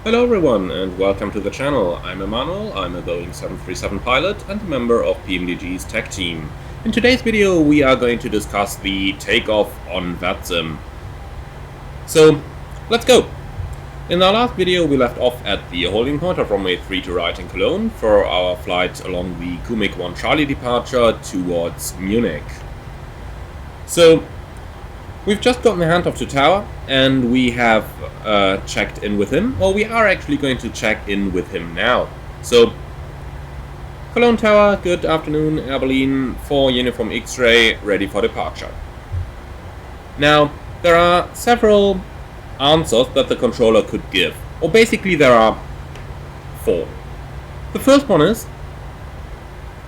Hello everyone and welcome to the channel. I'm Emanuel, I'm a Boeing 737 pilot and a member of PMDG's tech team. In today's video we are going to discuss the takeoff on VATSIM. So, let's go! In our last video we left off at the holding point of runway 32 right in Cologne for our flight along the Kumik 1 Charlie departure towards Munich. So, we've just gotten a handoff to tower and we have checked in with him, or we are actually going to check in with him now. So, Cologne Tower, good afternoon, Air Berlin 4 Uniform X-ray, ready for departure. Now, there are several answers that the controller could give, or basically there are 4. The first one is,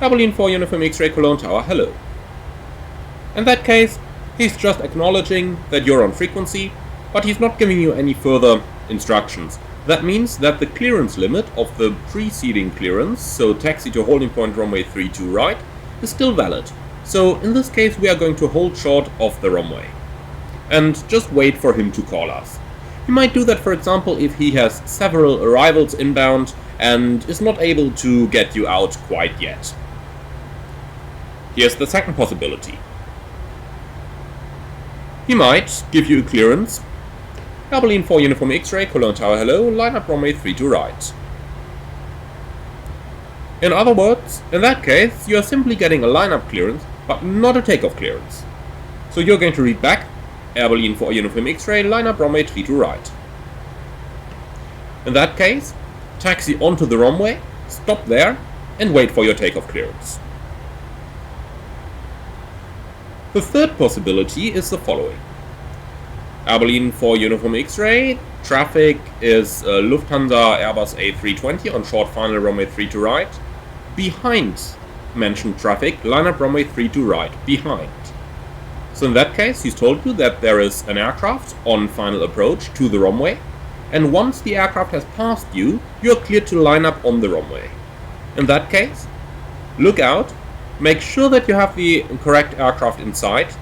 Air Berlin 4 Uniform X-ray Cologne Tower, hello. In that case, he's just acknowledging that you're on frequency, but he's not giving you any further instructions. That means that the clearance limit of the preceding clearance, so taxi to holding point runway 32 right, is still valid. So in this case we are going to hold short of the runway and just wait for him to call us. He might do that, for example, if he has several arrivals inbound and is not able to get you out quite yet. Here's the second possibility. He might give you a clearance. Air Berlin 4 Uniform X-ray, Cologne Tower hello, line up runway 32 right. In other words, in that case, you are simply getting a line-up clearance, but not a takeoff clearance. So you're going to read back, Air Berlin 4 Uniform X-ray, line up runway 32 right. In that case, taxi onto the runway, stop there, and wait for your takeoff clearance. The third possibility is the following. Air Berlin 4 Uniform X-ray, traffic is Lufthansa Airbus A320 on short final runway 32 right. Behind mentioned traffic, line up runway 32 right, behind. So in that case, he's told you that there is an aircraft on final approach to the runway, and once the aircraft has passed you, you're cleared to line up on the runway. In that case, look out, make sure that you have the correct aircraft in sight,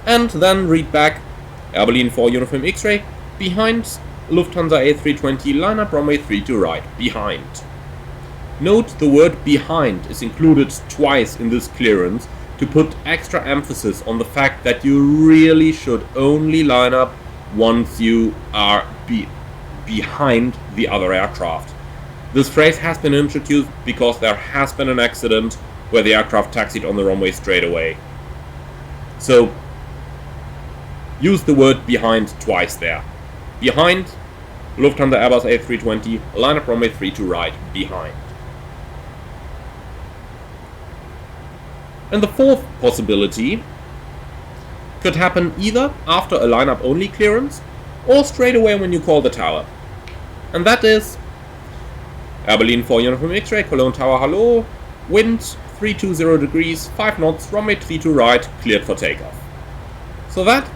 and then read back Air Berlin 4 Uniform X-ray, behind Lufthansa A320, line up runway 32 right, behind. Note the word behind is included twice in this clearance to put extra emphasis on the fact that you really should only line up once you are behind the other aircraft. This phrase has been introduced because there has been an accident where the aircraft taxied on the runway straight away. So, use the word behind twice there. Behind, Lufthansa Airbus A320, line up runway 32 right, behind. And the fourth possibility could happen either after a lineup only clearance or straight away when you call the tower. And that is Air Berlin 4 Uniform X-ray, Cologne Tower hello, wind 320 degrees, 5 knots, runway 32 right, cleared for takeoff. So that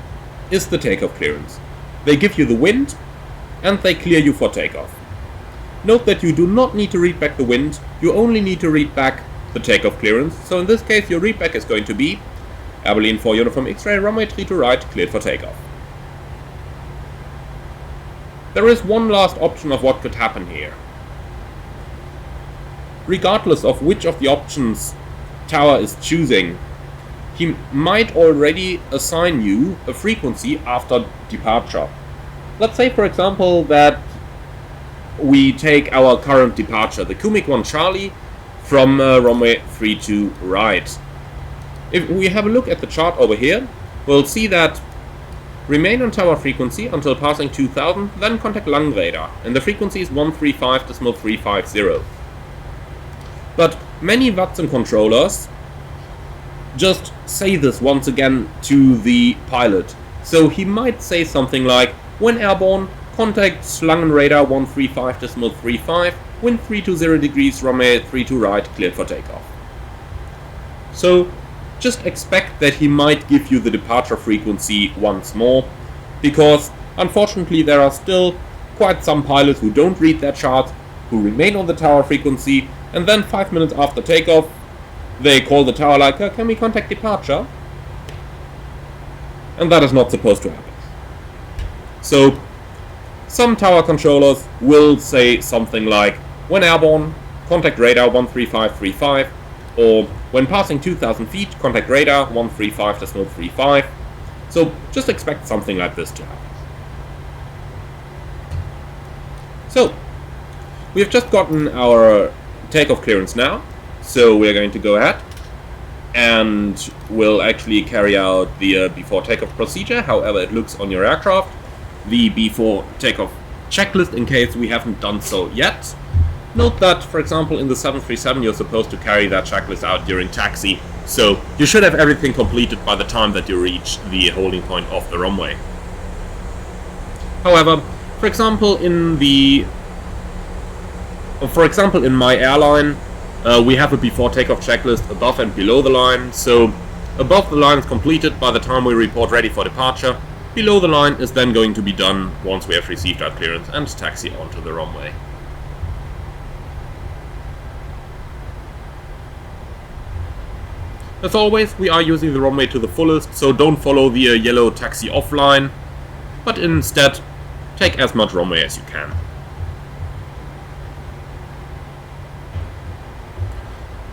is the takeoff clearance. They give you the wind and they clear you for takeoff. Note that you do not need to read back the wind, you only need to read back the takeoff clearance. So in this case your readback is going to be Air Berlin 4 Uniform X-ray, runway 32 right, cleared for takeoff. There is one last option of what could happen here. Regardless of which of the options tower is choosing, he might already assign you a frequency after departure. Let's say, for example, that we take our current departure, the Kumik 1 Charlie, from runway 32 right. If we have a look at the chart over here, we'll see that remain on tower frequency until passing 2000, then contact Lang radar, and the frequency is 135.350. But many VATSIM controllers just say this once again to the pilot. So he might say something like, when airborne, contact Langen radar 135.35, wind 320 degrees, runway 32 right, cleared for takeoff. So just expect that he might give you the departure frequency once more, because unfortunately there are still quite some pilots who don't read their chart, who remain on the tower frequency, and then 5 minutes after takeoff they call the tower like, can we contact departure? And that is not supposed to happen. So Some tower controllers will say something like, when airborne, contact radar 13535, or when passing 2000 feet, contact radar 135.35. So just expect something like this to happen. So, we have just gotten our takeoff clearance now, so we are going to go ahead and we'll actually carry out the before takeoff procedure, however it looks on your aircraft, the before takeoff checklist in case we haven't done so yet. Note that, for example, in the 737 you're supposed to carry that checklist out during taxi, so you should have everything completed by the time that you reach the holding point of the runway. However, for example, in my airline, we have a before takeoff checklist above and below the line. So above the line is completed by the time we report ready for departure. Below the line is then going to be done once we have received our clearance and taxi onto the runway. As always, we are using the runway to the fullest, so don't follow the yellow taxi off line, but instead take as much runway as you can.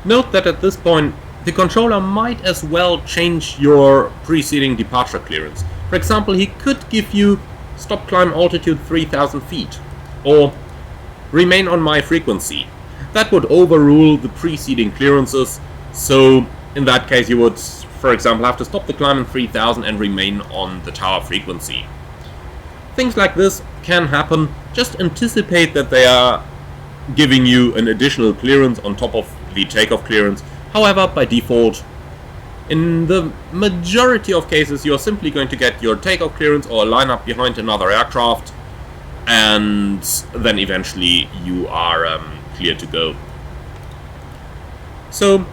Note that at this point, the controller might as well change your preceding departure clearance. For example, he could give you stop climb altitude 3000 feet, or remain on my frequency. That would overrule the preceding clearances, so in that case you would, for example, have to stop the climb in 3000 and remain on the tower frequency. Things like this can happen. Just anticipate that they are giving you an additional clearance on top of the takeoff clearance. However, by default, in the majority of cases, you're simply going to get your takeoff clearance or a lineup behind another aircraft, and then eventually you are clear to go. So,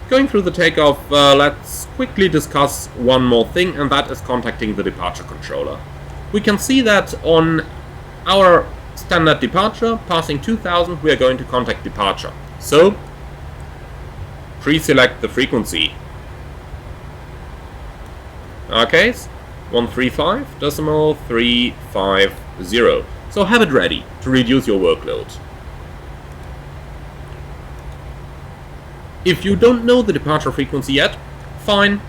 going through the takeoff, let's quickly discuss one more thing, and that is contacting the departure controller. We can see that on our standard departure, passing 2000, we are going to contact departure. So, pre-select the frequency. In our case, 135.350. So have it ready to reduce your workload. If you don't know the departure frequency yet, fine,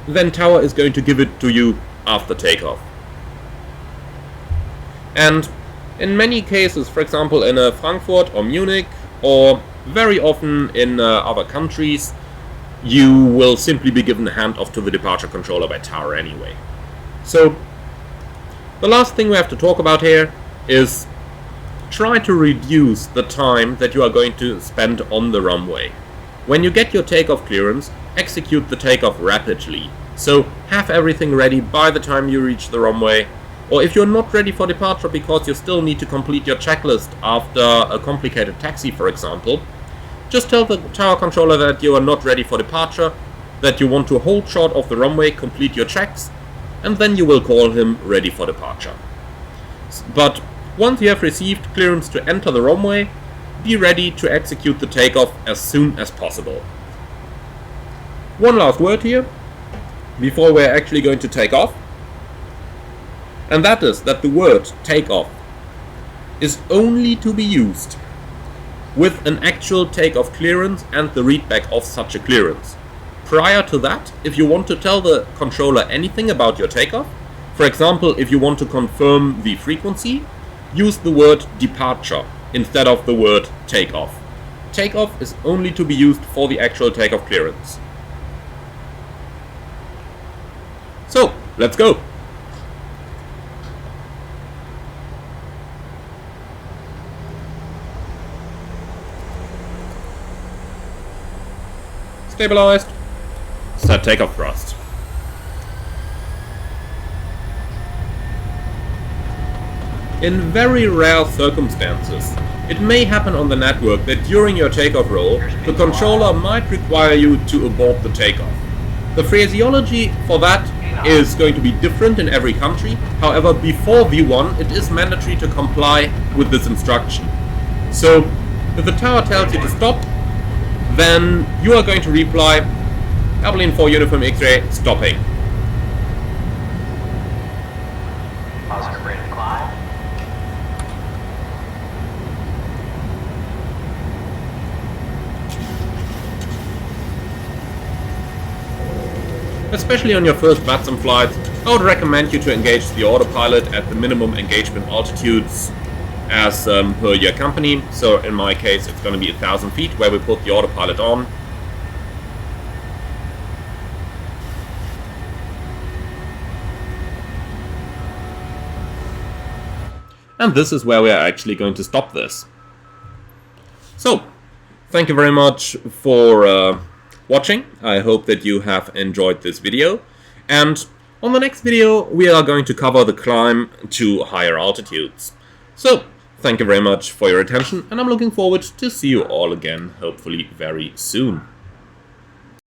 then tower is going to give it to you after takeoff. And in many cases, for example in Frankfurt or Munich, or very often in other countries, you will simply be given a handoff to the departure controller by tower anyway. So, the last thing we have to talk about here is try to reduce the time that you are going to spend on the runway. When you get your takeoff clearance, execute the takeoff rapidly. So, have everything ready by the time you reach the runway. Or if you're not ready for departure because you still need to complete your checklist after a complicated taxi, for example, just tell the tower controller that you are not ready for departure, that you want to hold short of the runway, complete your checks, and then you will call him ready for departure. But once you have received clearance to enter the runway, be ready to execute the takeoff as soon as possible. One last word here, before we're actually going to take off. And that is that the word takeoff is only to be used with an actual takeoff clearance and the readback of such a clearance. Prior to that, if you want to tell the controller anything about your takeoff, for example, if you want to confirm the frequency, use the word departure instead of the word takeoff. Takeoff is only to be used for the actual takeoff clearance. So, let's go! Stabilized. Set takeoff thrust. In very rare circumstances, it may happen on the network that during your takeoff roll, the controller might require you to abort the takeoff. The phraseology for that is going to be different in every country. However, before V1, it is mandatory to comply with this instruction. So, if the tower tells you to stop, then you are going to reply, Airplane 4 Uniform X-ray, stopping. Positive rate of climb. especially on your first VATSIM flights, I would recommend you to engage the autopilot at the minimum engagement altitudes as per your company. So in my case, it's going to be 1,000 feet where we put the autopilot on. And this is where we are actually going to stop this. So, thank you very much for watching. I hope that you have enjoyed this video. And on the next video, we are going to cover the climb to higher altitudes. So, thank you very much for your attention, and I'm looking forward to see you all again, hopefully very soon.